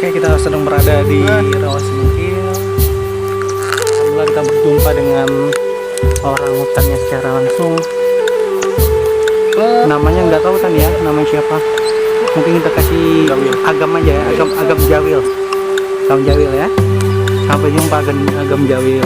Oke, kita sedang berada di Rawa Singkil. Alhamdulillah kita berjumpa dengan orang hutannya secara langsung. Namanya nggak tahu kan ya, namanya siapa? Mungkin kita kasih Agam aja ya, Agam Jawil. Agam Jawil ya. Sampai jumpa Agam Jawil.